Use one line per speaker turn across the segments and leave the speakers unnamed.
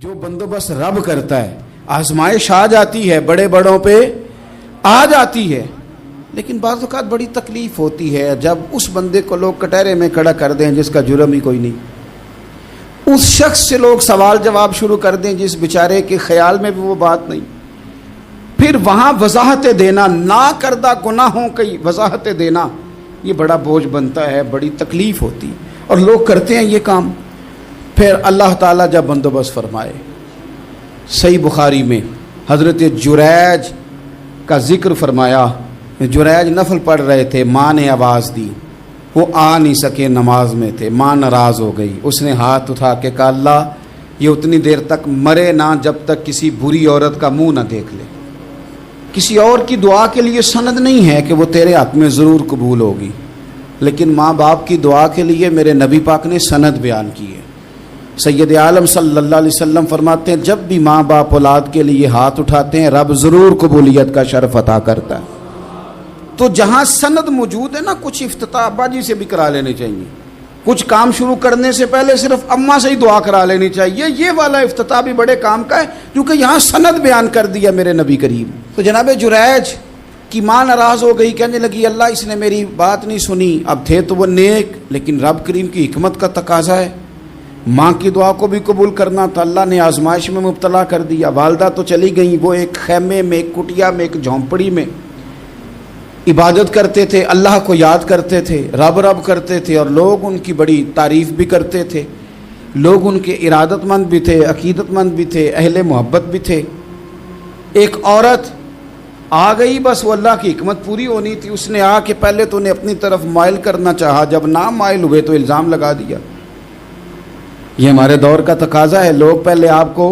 جو بندوبست رب کرتا ہے، آزمائش آ جاتی ہے، بڑے بڑوں پہ آ جاتی ہے، لیکن بعض اوقات بڑی تکلیف ہوتی ہے جب اس بندے کو لوگ کٹہرے میں کھڑا کر دیں جس کا جرم ہی کوئی نہیں، اس شخص سے لوگ سوال جواب شروع کر دیں جس بیچارے کے خیال میں بھی وہ بات نہیں، پھر وہاں وضاحتیں دینا، نہ کردہ گناہوں کی وضاحتیں دینا، یہ بڑا بوجھ بنتا ہے، بڑی تکلیف ہوتی، اور لوگ کرتے ہیں یہ کام۔ پھر اللہ تعالیٰ جب بندوبست فرمائے، صحیح بخاری میں حضرت جریج کا ذکر فرمایا، جریج نفل پڑھ رہے تھے، ماں نے آواز دی، وہ آ نہیں سکے، نماز میں تھے، ماں ناراض ہو گئی، اس نے ہاتھ اٹھا کے کہا اللہ یہ اتنی دیر تک مرے نہ جب تک کسی بری عورت کا منہ نہ دیکھ لے۔ کسی اور کی دعا کے لیے سند نہیں ہے کہ وہ تیرے حق میں ضرور قبول ہوگی، لیکن ماں باپ کی دعا کے لیے میرے نبی پاک نے سند بیان کی ہے۔ سید عالم صلی اللہ علیہ وسلم فرماتے ہیں جب بھی ماں باپ اولاد کے لیے ہاتھ اٹھاتے ہیں رب ضرور قبولیت کا شرف عطا کرتا ہے۔ تو جہاں سند موجود ہے نا، کچھ افتتاح ابا جی سے بھی کرا لینے چاہیے، کچھ کام شروع کرنے سے پہلے صرف اماں سے ہی دعا کرا لینی چاہیے، یہ والا افتتاح بھی بڑے کام کا ہے کیونکہ یہاں سند بیان کر دیا میرے نبی کریم۔ تو جناب جریج کی ماں ناراض ہو گئی، کہنے لگی اللہ اس نے میری بات نہیں سنی، اب تھے تو وہ نیک، لیکن رب کریم کی حکمت کا تقاضا ہے، ماں کی دعا کو بھی قبول کرنا تھا، اللہ نے آزمائش میں مبتلا کر دیا۔ والدہ تو چلی گئیں، وہ ایک خیمے میں، ایک کٹیا میں، ایک جھونپڑی میں عبادت کرتے تھے، اللہ کو یاد کرتے تھے، رب رب کرتے تھے، اور لوگ ان کی بڑی تعریف بھی کرتے تھے، لوگ ان کے ارادت مند بھی تھے، عقیدت مند بھی تھے، اہل محبت بھی تھے۔ ایک عورت آ گئی، بس وہ اللہ کی حکمت پوری ہونی تھی، اس نے آ کے پہلے تو انہیں اپنی طرف مائل کرنا چاہا، جب نہ مائل ہوئے تو الزام لگا دیا۔ یہ ہمارے دور کا تقاضا ہے، لوگ پہلے آپ کو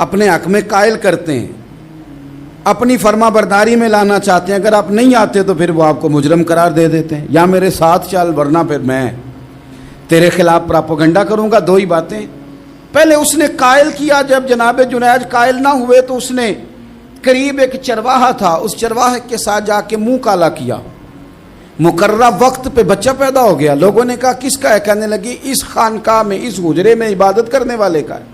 اپنے حق میں قائل کرتے ہیں، اپنی فرما برداری میں لانا چاہتے ہیں، اگر آپ نہیں آتے تو پھر وہ آپ کو مجرم قرار دے دیتے ہیں، یا میرے ساتھ چل ورنہ پھر میں تیرے خلاف پراپیگنڈا کروں گا۔ دو ہی باتیں، پہلے اس نے قائل کیا، جب جناب جنید قائل نہ ہوئے تو اس نے قریب ایک چرواہا تھا، اس چرواہے کے ساتھ جا کے منہ کالا کیا، مقررہ وقت پہ بچہ پیدا ہو گیا، لوگوں نے کہا کس کا ہے؟ کہنے لگی اس خانقاہ میں، اس حجرے میں عبادت کرنے والے کا ہے۔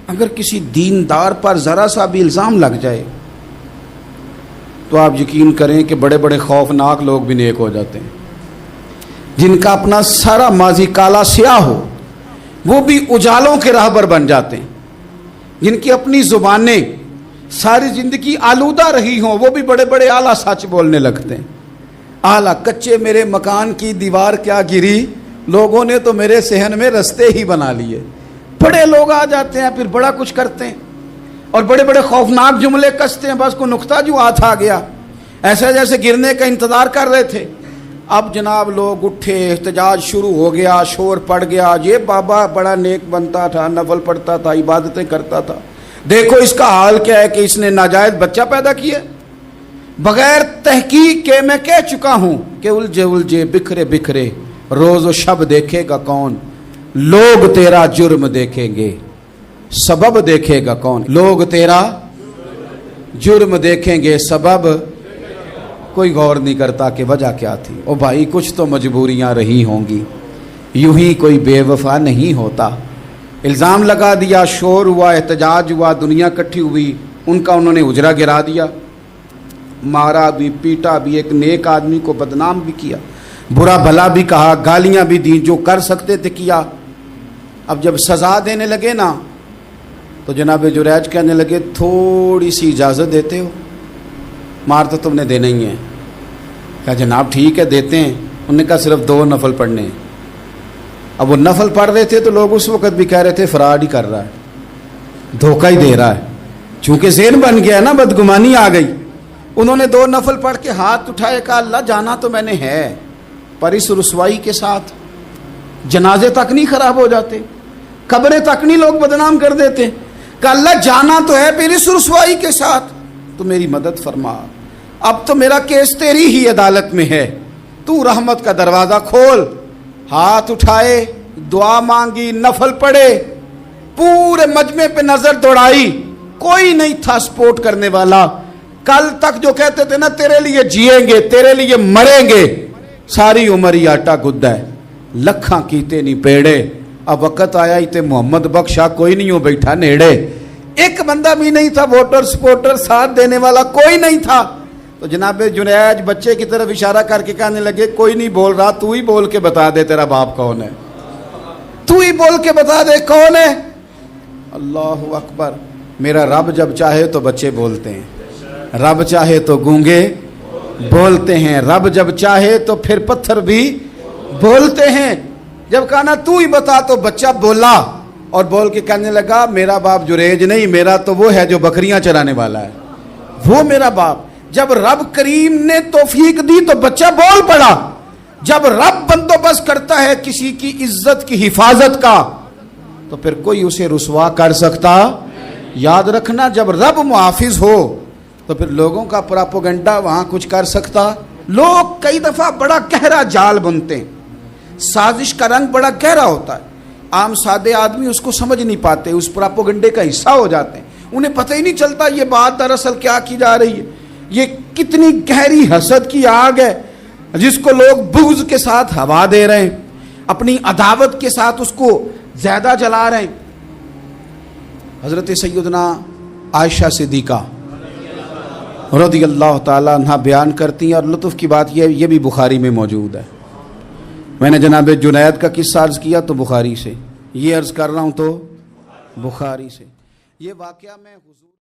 اگر کسی دیندار پر ذرا سا بھی الزام لگ جائے تو آپ یقین کریں کہ بڑے بڑے خوفناک لوگ بھی نیک ہو جاتے ہیں، جن کا اپنا سارا ماضی کالا سیاہ ہو وہ بھی اجالوں کے راہبر بن جاتے ہیں، جن کی اپنی زبانیں ساری زندگی آلودہ رہی ہوں وہ بھی بڑے بڑے اعلیٰ سچ بولنے لگتے ہیں۔ اعلیٰ کچے میرے مکان کی دیوار کیا گری، لوگوں نے تو میرے صحن میں رستے ہی بنا لیے۔ بڑے لوگ آ جاتے ہیں، پھر بڑا کچھ کرتے ہیں اور بڑے بڑے خوفناک جملے کستے ہیں، بس کو نقطہ جو ہاتھ آ گیا ایسا جیسے گرنے کا انتظار کر رہے تھے۔ اب جناب لوگ اٹھے، احتجاج شروع ہو گیا، شور پڑ گیا، یہ بابا بڑا نیک بنتا تھا، نفل پڑھتا تھا، عبادتیں کرتا تھا، دیکھو اس کا حال کیا ہے کہ اس نے ناجائز بچہ پیدا کیا۔ بغیر تحقیق کے میں کہہ چکا ہوں کہ الجھے الجھے بکھرے بکھرے روز و شب دیکھے گا کون، لوگ تیرا جرم دیکھیں گے سبب دیکھے گا کون، لوگ تیرا جرم دیکھیں گے سبب کوئی غور نہیں کرتا کہ وجہ کیا تھی۔ او بھائی کچھ تو مجبوریاں رہی ہوں گی، یوں ہی کوئی بے وفا نہیں ہوتا۔ الزام لگا دیا، شور ہوا، احتجاج ہوا، دنیا اکٹھی ہوئی، ان کا انہوں نے اجرا گرا دیا، مارا بھی، پیٹا بھی، ایک نیک آدمی کو بدنام بھی کیا، برا بھلا بھی کہا، گالیاں بھی دیں، جو کر سکتے تھے کیا۔ اب جب سزا دینے لگے نا تو جناب جریج کہنے لگے تھوڑی سی اجازت دیتے ہو، مار تو تم نے دینا ہی ہے۔ کہا جناب ٹھیک ہے دیتے ہیں۔ انہوں نے کہا صرف 2 نفل پڑھنے ہیں۔ اب وہ نفل پڑھ رہے تھے تو لوگ اس وقت بھی کہہ رہے تھے فراڈ ہی کر رہا ہے، دھوکہ ہی دے رہا ہے، چونکہ ذہن بن گیا نا، بدگمانی آ گئی۔ انہوں نے 2 نفل پڑھ کے ہاتھ اٹھائے، کہا اللہ جانا تو میں نے ہے، پر اس رسوائی کے ساتھ جنازے تک نہیں خراب ہو جاتے، قبریں تک نہیں لوگ بدنام کر دیتے، کہ اللہ جانا تو ہے پھر اس رسوائی کے ساتھ تو میری مدد فرما، اب تو میرا کیس تیری ہی عدالت میں ہے، تو رحمت کا دروازہ کھول۔ ہاتھ اٹھائے، دعا مانگی، نفل پڑھے، پورے مجمع پہ نظر دوڑائی، کوئی نہیں تھا سپورٹ کرنے والا۔ کل تک جو کہتے تھے نا تیرے لیے جیئیں گے، تیرے لیے مریں گے، ساری عمر ہی آٹا گدہ ہے، لکھاں کیتے نہیں پیڑے، اب وقت آیا ہی تے محمد بخشا کوئی نہیں ہو بیٹھا نیڑے, ایک بندہ بھی نہیں تھا, ووٹر سپورٹر ساتھ دینے والا کوئی نہیں تھا. تو جناب جنید بچے کی طرف اشارہ کر کے کہنے لگے کوئی نہیں بول رہا, تو ہی بول کے بتا دے تیرا باپ کون ہے, تو ہی بول کے بتا دے کون ہے. اللہ اکبر. میرا رب جب چاہے تو بچے بولتے ہیں, رب چاہے تو گونگے بولتے ہیں, رب جب چاہے تو پھر پتھر بھی بولتے ہیں. جب کہا نا تو ہی بتا تو بچہ بولا اور بول کے کہنے لگا میرا باپ جریج نہیں, میرا تو وہ ہے جو بکریاں چرانے والا ہے, وہ میرا باپ. جب رب کریم نے توفیق دی تو بچہ بول پڑا. جب رب بندوبست کرتا ہے کسی کی عزت کی حفاظت کا تو پھر کوئی اسے رسوا کر سکتا. یاد رکھنا جب رب محافظ ہو تو پھر لوگوں کا پراپوگنڈا وہاں کچھ کر سکتا. لوگ کئی دفعہ بڑا گہرا جال بنتے ہیں, سازش کا رنگ بڑا گہرا ہوتا ہے, عام سادے آدمی اس کو سمجھ نہیں پاتے, اس پراپوگنڈے کا حصہ ہو جاتے ہیں, انہیں پتہ ہی نہیں چلتا یہ بات دراصل کیا کی جا رہی ہے. یہ کتنی گہری حسد کی آگ ہے جس کو لوگ بغض کے ساتھ ہوا دے رہے ہیں, اپنی عداوت کے ساتھ اس کو زیادہ جلا رہے ہیں. حضرت سیدنا عائشہ صدیقہ رضی اللہ تعالیٰ عنہ بیان کرتی ہیں, اور لطف کی بات یہ بھی بخاری میں موجود ہے. میں نے جناب جنید کا قصہ عرض کیا تو بخاری سے, یہ عرض کر رہا ہوں تو بخاری سے. یہ واقعہ میں